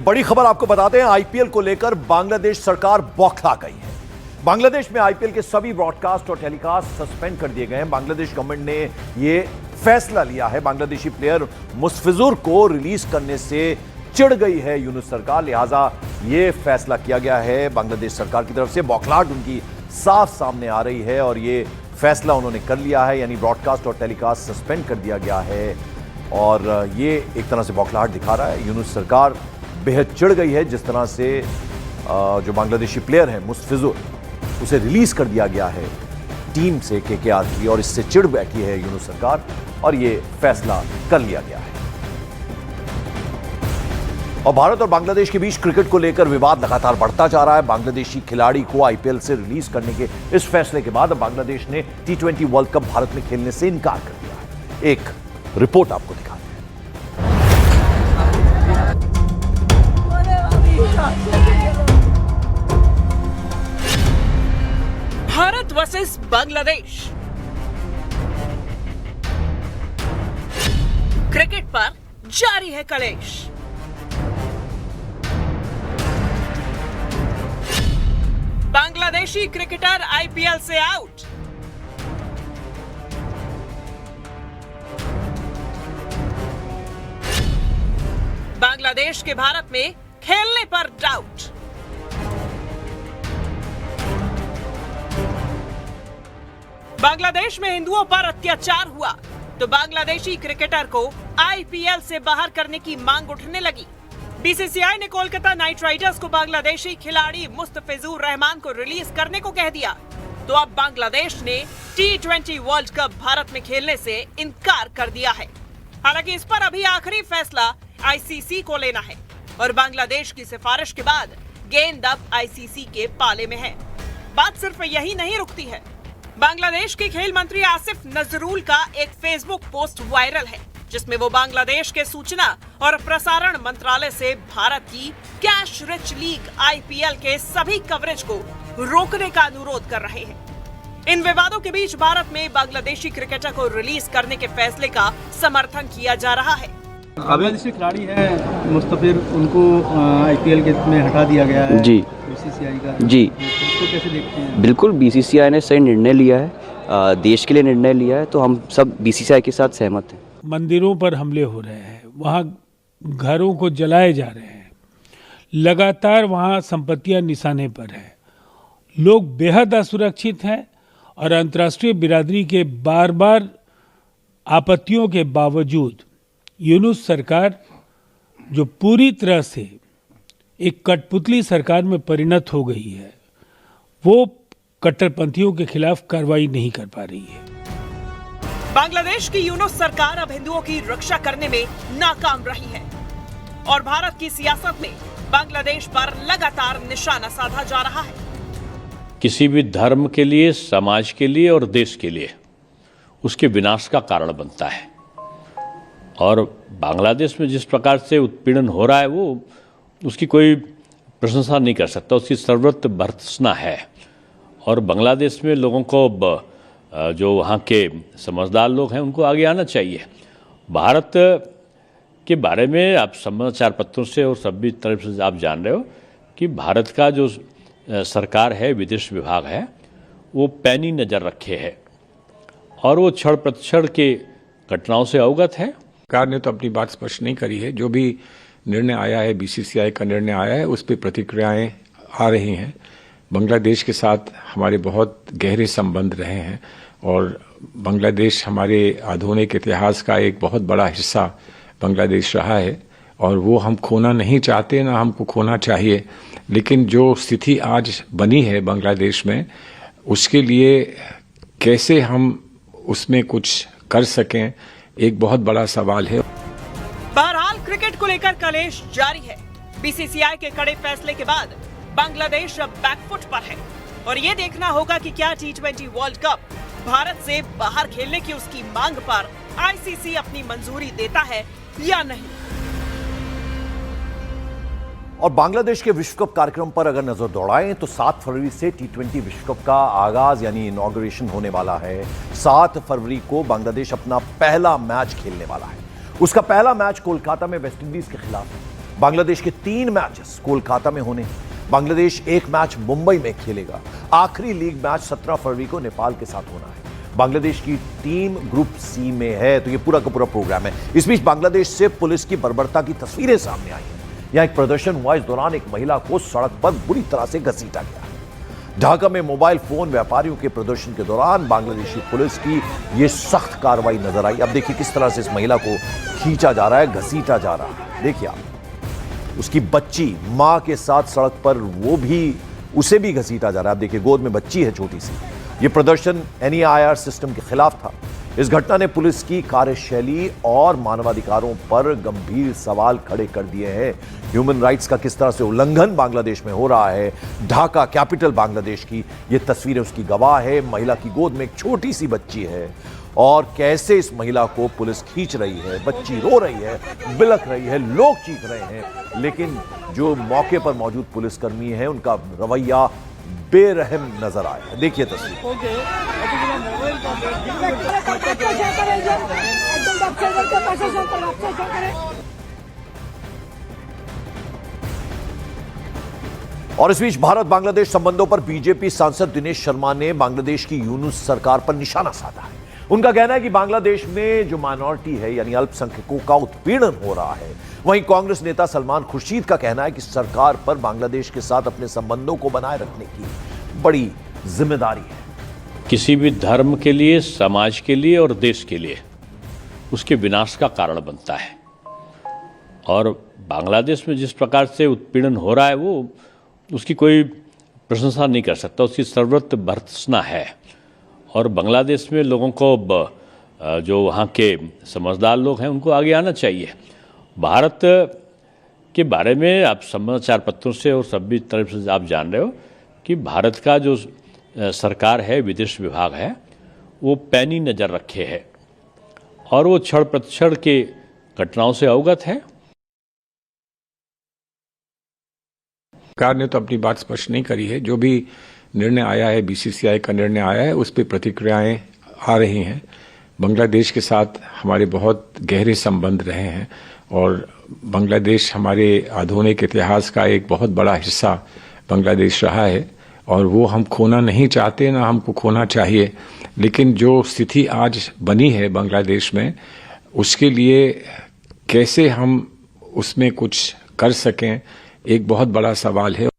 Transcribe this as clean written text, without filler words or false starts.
बड़ी खबर आपको बताते हैं, आईपीएल को लेकर बांग्लादेश सरकार बौखला गई है। बांग्लादेश में आईपीएल के सभी ब्रॉडकास्ट और टेलीकास्ट सस्पेंड कर दिए गए हैं। बांग्लादेश गवर्नमेंट ने यह फैसला लिया है। बांग्लादेशी प्लेयर मुस्तफिजुर को रिलीज करने से चिढ़ गई है यूनुस सरकार, लिहाजा यह फैसला किया गया है ये सरकार की तरफ से। बौखलाहट उनकी साफ सामने आ रही है और यह फैसला उन्होंने कर लिया है, यानी ब्रॉडकास्ट और टेलीकास्ट सस्पेंड कर दिया गया है। और ये एक तरह से बौखलाहट दिखा रहा है। यूनुस सरकार बेहद चिढ़ गई है जिस तरह से जो बांग्लादेशी प्लेयर है मुस्तफिजुर, उसे रिलीज कर दिया गया है टीम से केकेआर की, और इससे चिढ़ बैठी है यूनुस सरकार और ये फैसला कर लिया गया है। और भारत और बांग्लादेश के बीच क्रिकेट को लेकर विवाद लगातार बढ़ता जा रहा है। बांग्लादेशी खिलाड़ी को आईपीएल से रिलीज करने के इस फैसले के बाद बांग्लादेश ने T20 वर्ल्ड कप भारत में खेलने से इनकार कर दिया है। एक रिपोर्ट आपको दिखाते हैं। भारत वर्सेस बांग्लादेश। क्रिकेट पर जारी है कलेश। बांग्लादेशी क्रिकेटर आईपीएल से आउट। बांग्लादेश के भारत में खेलने पर डाउट। बांग्लादेश में हिंदुओं पर अत्याचार हुआ तो बांग्लादेशी क्रिकेटर को आईपीएल से बाहर करने की मांग उठने लगी। बीसीसीआई ने कोलकाता नाइट राइडर्स को बांग्लादेशी खिलाड़ी मुस्तफिजुर रहमान को रिलीज करने को कह दिया, तो अब बांग्लादेश ने T20 वर्ल्ड कप भारत में खेलने से इनकार कर दिया है। हालांकि इस पर अभी आखिरी फैसला आईसीसी को लेना है और बांग्लादेश की सिफारिश के बाद गेंद अब आईसीसी के पाले में है। बात सिर्फ यही नहीं रुकती है। बांग्लादेश के खेल मंत्री आसिफ नजरुल का एक फेसबुक पोस्ट वायरल है जिसमें वो बांग्लादेश के सूचना और प्रसारण मंत्रालय से भारत की कैश रिच लीग आईपीएल के सभी कवरेज को रोकने का अनुरोध कर रहे हैं। इन विवादों के बीच भारत में बांग्लादेशी क्रिकेटर को रिलीज करने के फैसले का समर्थन किया जा रहा है। बांग्लादेशी खिलाड़ी है मुस्तफिर, उनको आईपीएल के में हटा दिया गया है जी बीसीसीआई का। जी उसको कैसे देखते हैं? बिल्कुल, बीसीसीआई ने सही निर्णय लिया है, देश के लिए निर्णय लिया है, तो हम सब बीसीसीआई के साथ सहमत हैं। मंदिरों पर हमले हो रहे हैं, वहाँ घरों को जलाए जा रहे हैं, लगातार वहाँ संपत्तियां निशाने पर हैं, लोग बेहद असुरक्षित हैं और अंतर्राष्ट्रीय बिरादरी के बार बार आपत्तियों के बावजूद यूनुस सरकार जो पूरी तरह से एक कठपुतली सरकार में परिणत हो गई है, वो कट्टरपंथियों के खिलाफ कार्रवाई नहीं कर पा रही है। बांग्लादेश की यूनुस सरकार अब हिंदुओं की रक्षा करने में नाकाम रही है और भारत की सियासत में बांग्लादेश पर लगातार निशाना साधा जा रहा है। किसी भी धर्म के लिए, समाज के लिए और देश के लिए उसके विनाश का कारण बनता है। और बांग्लादेश में जिस प्रकार से उत्पीड़न हो रहा है वो उसकी कोई प्रशंसा नहीं कर सकता, उसकी सर्वत्र भर्त्सना है। और बांग्लादेश में लोगों को, जो वहाँ के समझदार लोग हैं, उनको आगे आना चाहिए। भारत के बारे में आप समाचार पत्रों से और सभी तरफ से आप जान रहे हो कि भारत का जो सरकार है, विदेश विभाग है, वो पैनी नज़र रखे है और वो क्षण प्रतिक्षण के घटनाओं से अवगत है। सरकार ने तो अपनी बात स्पष्ट नहीं करी है। जो भी निर्णय आया है, बीसीसीआई का निर्णय आया है, उस पर प्रतिक्रियाएं आ रही हैं। बांग्लादेश के साथ हमारे बहुत गहरे संबंध रहे हैं और बांग्लादेश हमारे आधुनिक इतिहास का एक बहुत बड़ा हिस्सा बांग्लादेश रहा है और वो हम खोना नहीं चाहते, ना हमको खोना चाहिए। लेकिन जो स्थिति आज बनी है बांग्लादेश में, उसके लिए कैसे हम उसमें कुछ कर सकें, एक बहुत बड़ा सवाल है। बहरहाल क्रिकेट को लेकर कलेश जारी है। बीसीसीआई के कड़े फैसले के बाद बांग्लादेश अब बैकफुट पर है और ये देखना होगा कि क्या T20 वर्ल्ड कप भारत से बाहर खेलने की उसकी मांग पर आईसीसी अपनी मंजूरी देता है या नहीं। और बांग्लादेश के विश्व कप कार्यक्रम पर अगर नजर दौड़ाएं तो 7 फरवरी से T20 विश्व कप का आगाज यानी इनॉग्रेशन होने वाला है। 7 फरवरी को बांग्लादेश अपना पहला मैच खेलने वाला है। उसका पहला मैच कोलकाता में वेस्टइंडीज के खिलाफ है। बांग्लादेश के 3 मैचेस कोलकाता में होने हैं। बांग्लादेश 1 मैच मुंबई में खेलेगा। आखिरी लीग मैच 17 फरवरी को नेपाल के साथ होना है। बांग्लादेश की टीम ग्रुप सी में है, तो ये पूरा का पूरा प्रोग्राम है। इस बीच बांग्लादेश से पुलिस की बर्बरता की तस्वीरें सामने आई हैं। यहां एक प्रदर्शन हुआ, इस दौरान एक महिला को सड़क पर बुरी तरह से घसीटा गया। ढाका में मोबाइल फोन व्यापारियों के प्रदर्शन के दौरान बांग्लादेशी पुलिस की यह सख्त कार्रवाई नजर आई। अब देखिए किस तरह से इस महिला को खींचा जा रहा है, घसीटा जा रहा है। देखिए आप, उसकी बच्ची मां के साथ सड़क पर, वो भी, उसे भी घसीटा जा रहा है। आप देखिए गोद में बच्ची है छोटी सी। यह प्रदर्शन NEIR सिस्टम के खिलाफ था। इस घटना ने पुलिस की कार्यशैली और मानवाधिकारों पर गंभीर सवाल खड़े कर दिए हैं। ह्यूमन राइट्स का किस तरह से उल्लंघन बांग्लादेश में हो रहा है। ढाका कैपिटल बांग्लादेश की ये तस्वीरें उसकी गवाह है। महिला की गोद में एक छोटी सी बच्ची है और कैसे इस महिला को पुलिस खींच रही है। बच्ची रो रही है, बिलख रही है, लोग चीख रहे हैं, लेकिन जो मौके पर मौजूद पुलिसकर्मी हैं उनका रवैया बेरहम नजर आया। देखिए तस्वीर। और इस बीच भारत बांग्लादेश संबंधों पर बीजेपी सांसद दिनेश शर्मा ने बांग्लादेश की यूनुस सरकार पर निशाना साधा है। उनका कहना है कि बांग्लादेश में जो माइनॉरिटी है यानी अल्पसंख्यकों का उत्पीड़न हो रहा है। वहीं कांग्रेस नेता सलमान खुर्शीद का कहना है कि सरकार पर बांग्लादेश के साथ अपने संबंधों को बनाए रखने की बड़ी जिम्मेदारी है। किसी भी धर्म के लिए, समाज के लिए और देश के लिए उसके विनाश का कारण बनता है। और बांग्लादेश में जिस प्रकार से उत्पीड़न हो रहा है वो उसकी कोई प्रशंसा नहीं कर सकता, उसकी सर्वत्र भर्त्सना है। और बांग्लादेश में लोगों को, जो वहाँ के समझदार लोग हैं, उनको आगे आना चाहिए। भारत के बारे में आप समाचार पत्रों से और सभी तरफ से आप जान रहे हो कि भारत का जो सरकार है, विदेश विभाग है, वो पैनी नज़र रखे है और वो क्षण प्रतिक्षण के घटनाओं से अवगत है। सरकार ने तो अपनी बात स्पष्ट नहीं करी है। जो भी निर्णय आया है, BCCI का निर्णय आया है, उस पर प्रतिक्रियाएं आ रही हैं। बांग्लादेश के साथ हमारे बहुत गहरे संबंध रहे हैं और बांग्लादेश हमारे आधुनिक इतिहास का एक बहुत बड़ा हिस्सा बांग्लादेश रहा है और वो हम खोना नहीं चाहते, ना हमको खोना चाहिए। लेकिन जो स्थिति आज बनी है बांग्लादेश में, उसके लिए कैसे हम उसमें कुछ कर सकें, एक बहुत बड़ा सवाल है।